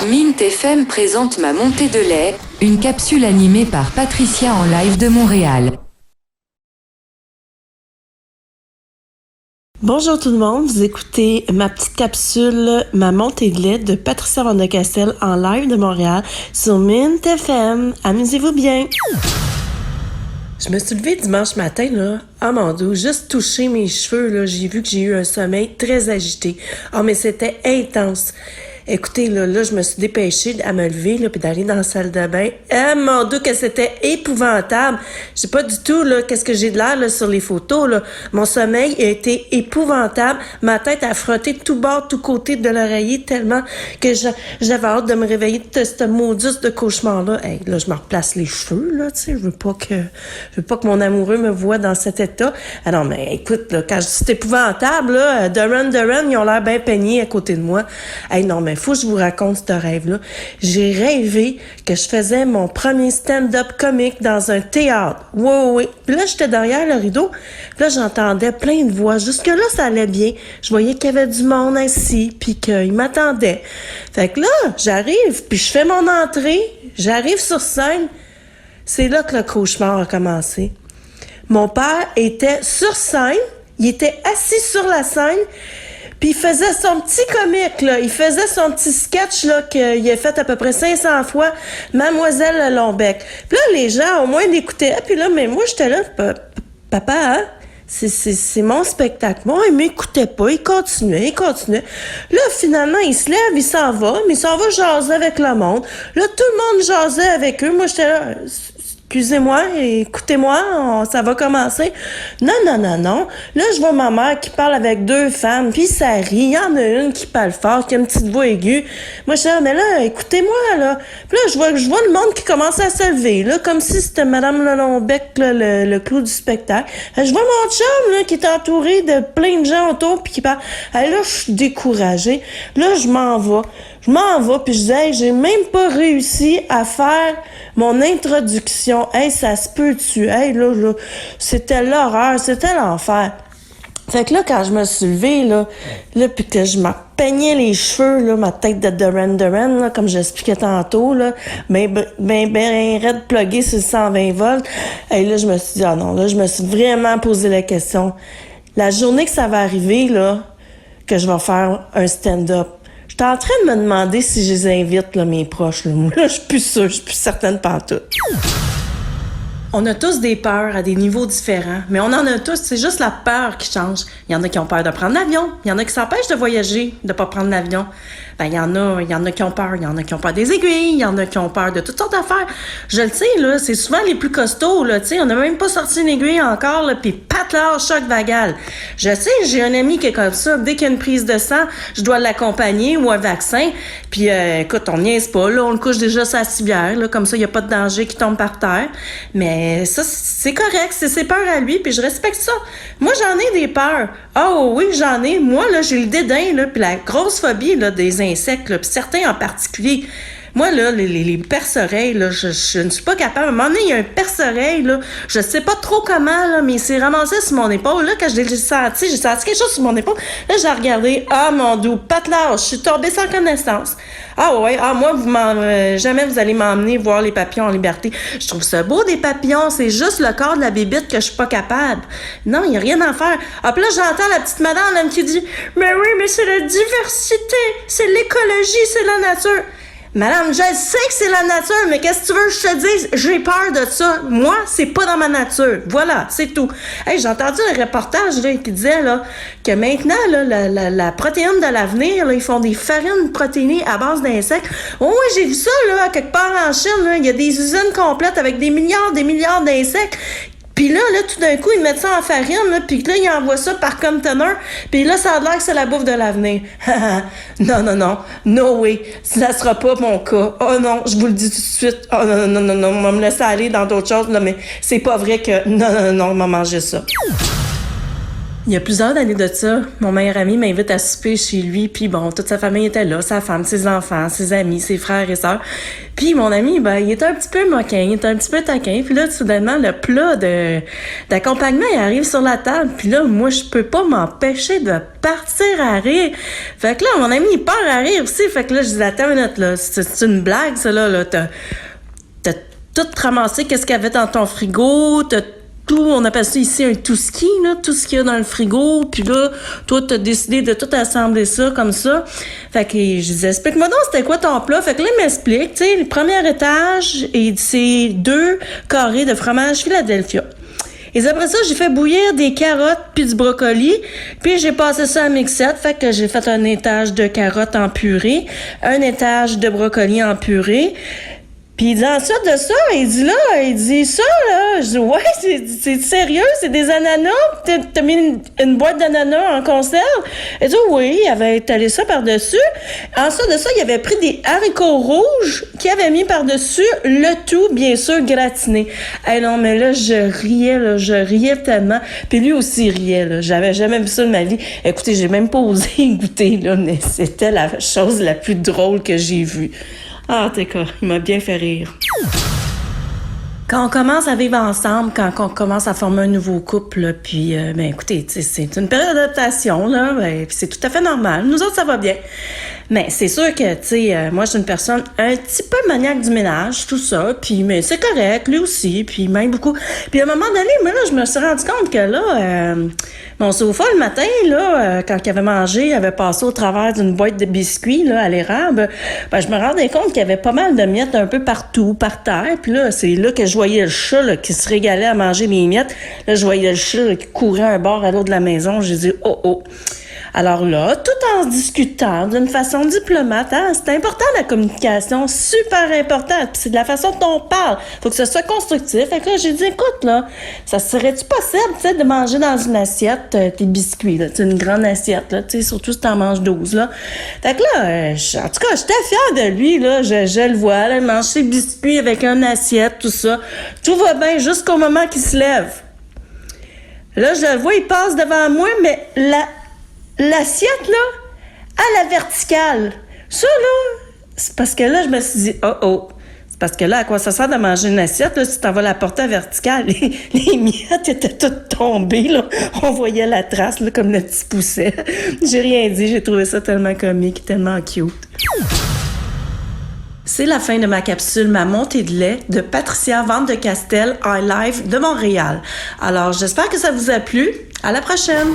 Mint FM présente Ma montée de lait, une capsule animée par Patricia en live de Montréal. Bonjour tout le monde, vous écoutez ma petite capsule Ma montée de lait de Patricia Van de Castel en live de Montréal sur Mint FM. Amusez-vous bien! Je me suis levée dimanche matin, là, à mon dos, juste touché mes cheveux, là, j'ai vu que j'ai eu un sommeil très agité. Oh, mais c'était intense. Écoutez, là, je me suis dépêchée à me lever, là, puis d'aller dans la salle de bain. Ah, mon Dieu, que c'était épouvantable. Je sais pas du tout, là, qu'est-ce que j'ai de l'air, là, sur les photos, là. Mon sommeil a été épouvantable. Ma tête a frotté de tout bord, tout côté de l'oreiller, tellement que j'avais hâte de me réveiller de ce maudit de cauchemar-là. Hey, là, je me replace les cheveux, là, tu sais. Je veux pas que mon amoureux me voie dans cet état. Ah non, mais écoute, là, quand je dis c'est épouvantable, là, Duran, ils ont l'air bien peignés à côté de moi. Hey, non, mais faut que je vous raconte ce rêve-là. J'ai rêvé que je faisais mon premier stand-up comique dans un théâtre. Oui. Puis là, j'étais derrière le rideau. Puis là, j'entendais plein de voix. Jusque-là, ça allait bien. Je voyais qu'il y avait du monde assis, puis qu'ils m'attendaient. Fait que là, j'arrive, puis je fais mon entrée. J'arrive sur scène. C'est là que le cauchemar a commencé. Mon père était sur scène. Il était assis sur la scène. Puis il faisait son petit comique, là. Il faisait son petit sketch, là, qu'il a fait à peu près 500 fois, Mademoiselle Lombec. Puis là, les gens, au moins, l'écoutaient. Puis là, mais moi, j'étais là, papa, hein? C'est mon spectacle. Moi, il m'écoutait pas. Il continuait. Là, finalement, il se lève, il s'en va, mais il s'en va jaser avec le monde. Là, tout le monde jasait avec eux. Moi, j'étais là... Excusez-moi, écoutez-moi, ça va commencer. Non. Là, je vois ma mère qui parle avec deux femmes, puis ça rit. Il y en a une qui parle fort, qui a une petite voix aiguë. Moi, je dis, mais là, écoutez-moi, là. Puis là, je vois le monde qui commence à se lever, là, comme si c'était Madame Lelonbec, là, le clou du spectacle. Je vois mon chum, là, qui est entouré de plein de gens autour, puis qui parle. Là, je suis découragée. Là, je m'en vais, puis je dis, hey, j'ai même pas réussi à faire mon introduction. Hey, ça se peut-tu? Hey, là, c'était l'horreur, c'était l'enfer. Fait que là, quand je me suis levée, là, puis que je me peignais les cheveux, là, ma tête de Duran, là, comme j'expliquais tantôt, là, ben raide pluguée sur le 120 volts. Hey, là, je me suis dit, ah non, là, je me suis vraiment posé la question. La journée que ça va arriver, là, que je vais faire un stand-up, j'étais en train de me demander si je les invite, là, mes proches. Là. Moi, là, je suis plus sûre, je suis plus certaine pantoute. On a tous des peurs à des niveaux différents, mais on en a tous, c'est juste la peur qui change. Il y en a qui ont peur de prendre l'avion, il y en a qui s'empêchent de voyager, de pas prendre l'avion. Ben, il y en a qui ont peur, il y en a qui ont peur des aiguilles, il y en a qui ont peur de toutes sortes d'affaires. Je le sais, là, c'est souvent les plus costauds, là, tu sais, on n'a même pas sorti une aiguille encore, là, pis pat là, choc vagal. Je sais, j'ai un ami qui est comme ça, dès qu'il y a une prise de sang, je dois l'accompagner ou un vaccin, puis écoute, on niaise pas, là, on le couche déjà sur la civière, là, comme ça, il y a pas de danger qui tombe par terre, mais ça, c'est correct, c'est ses peurs à lui, puis je respecte ça. Moi, j'en ai des peurs. Oh oui, j'en ai. Moi, là, j'ai le dédain, là, puis la grosse phobie, là, des insectes, là, puis certains en particulier. Moi, là, les perce-oreilles, là, je ne suis pas capable. À un moment donné, il y a un perce-oreille, là, je sais pas trop comment, là, mais il s'est ramassé sur mon épaule. Là, quand j'ai senti quelque chose sur mon épaule. Là, j'ai regardé. Ah, mon doux, patelard, je suis tombée sans connaissance. Ah ouais, moi, jamais vous allez m'emmener voir les papillons en liberté. Je trouve ça beau, des papillons, c'est juste le corps de la bébite que je suis pas capable. Non, il y a rien à faire. Ah, puis là, j'entends la petite madame là, qui dit, mais oui, mais c'est la diversité, c'est l'écologie, c'est la nature. Madame, je sais que c'est la nature, mais qu'est-ce que tu veux que je te dise? J'ai peur de ça. Moi, c'est pas dans ma nature. Voilà, c'est tout. Hey, j'ai entendu un reportage là, qui disait là, que maintenant, là, la protéine de l'avenir, là, ils font des farines protéinées à base d'insectes. Oh oui, j'ai vu ça là, quelque part en Chine. Là, il y a des usines complètes avec des milliards d'insectes. Puis là, tout d'un coup, ils mettent ça en farine, là, puis là, ils envoient ça par container, puis là, ça a l'air que c'est la bouffe de l'avenir. Non, no way, ça sera pas mon cas. Oh non, je vous le dis tout de suite. Oh non, on va me laisser aller dans d'autres choses. Non, mais c'est pas vrai que... Non, on va manger ça. Il y a plusieurs années de ça, mon meilleur ami m'invite à souper chez lui, puis bon, toute sa famille était là, sa femme, ses enfants, ses amis, ses frères et sœurs. Puis mon ami, il était un petit peu moquin, il était un petit peu taquin, puis là, soudainement, le plat d'accompagnement, il arrive sur la table, puis là, moi, je peux pas m'empêcher de partir à rire. Fait que là, mon ami, il part à rire aussi, fait que là, je dis, attends une minute, là, c'est une blague, ça, là, t'as tout ramassé, qu'est-ce qu'il y avait dans ton frigo, tout, on appelle ça ici un tout-ski, là, tout ce qu'il y a dans le frigo, puis là, toi, t'as décidé de tout assembler ça comme ça. Fait que je disais, explique-moi donc, c'était quoi ton plat? Fait que là, il m'explique, tu sais, le premier étage, et c'est 2 carrés de fromage Philadelphia. Et après ça, j'ai fait bouillir des carottes puis du brocoli, puis j'ai passé ça à mixette, fait que j'ai fait un étage de carottes en purée, un étage de brocoli en purée. Puis il dit ensuite de ça, il dit ça, là. Je dis, ouais, c'est sérieux, c'est des ananas? T'as mis une boîte d'ananas en conserve? Il dit, oui, il avait étalé ça par-dessus. Ensuite de ça, il avait pris des haricots rouges qu'il avait mis par-dessus, le tout, bien sûr, gratiné. Eh non, mais là, je riais tellement. Puis lui aussi riait, là. J'avais jamais vu ça de ma vie. Écoutez, j'ai même pas osé goûter, là, mais c'était la chose la plus drôle que j'ai vue. Ah, t'es quoi, il m'a bien fait rire. Quand on commence à vivre ensemble, quand on commence à former un nouveau couple, là, puis, écoutez, c'est une période d'adaptation, là, puis c'est tout à fait normal. Nous autres, ça va bien. Mais c'est sûr que, tu sais, moi, je suis une personne un petit peu maniaque du ménage, tout ça, puis, mais c'est correct, lui aussi, puis même beaucoup. Puis à un moment donné, moi, là, je me suis rendu compte que là, mon sofa, le matin, là, quand il avait mangé, il avait passé au travers d'une boîte de biscuits, là, à l'érable, je me rendais compte qu'il y avait pas mal de miettes un peu partout, par terre, puis là, c'est là que je voyais le chat, là, qui se régalait à manger mes miettes. Là, je voyais le chat, là, qui courait un bord à l'autre de la maison. J'ai dit, oh. Alors là, tout en discutant d'une façon diplomate, hein, c'est important la communication, super important. Puis c'est de la façon dont on parle. Faut que ce soit constructif. Fait que là, j'ai dit, écoute, là, ça serait-tu possible, tu sais, de manger dans une assiette tes biscuits, là, une grande assiette, là, tu sais, surtout si t'en manges 12, là. Fait que là, en tout cas, j'étais fière de lui, là, je le vois, là, il mange ses biscuits avec une assiette, tout ça. Tout va bien jusqu'au moment qu'il se lève. Là, je le vois, il passe devant moi, mais l'assiette, là, à la verticale. Ça, là, c'est parce que là, je me suis dit, oh. C'est parce que là, à quoi ça sert de manger une assiette, là, si t'en vas la porter à verticale? Les miettes étaient toutes tombées, là. On voyait la trace, là, comme le petit pousset. J'ai rien dit, j'ai trouvé ça tellement comique, tellement cute. C'est la fin de ma capsule Ma montée de lait de Patricia Vente de Castel en live de Montréal. Alors, j'espère que ça vous a plu. À la prochaine!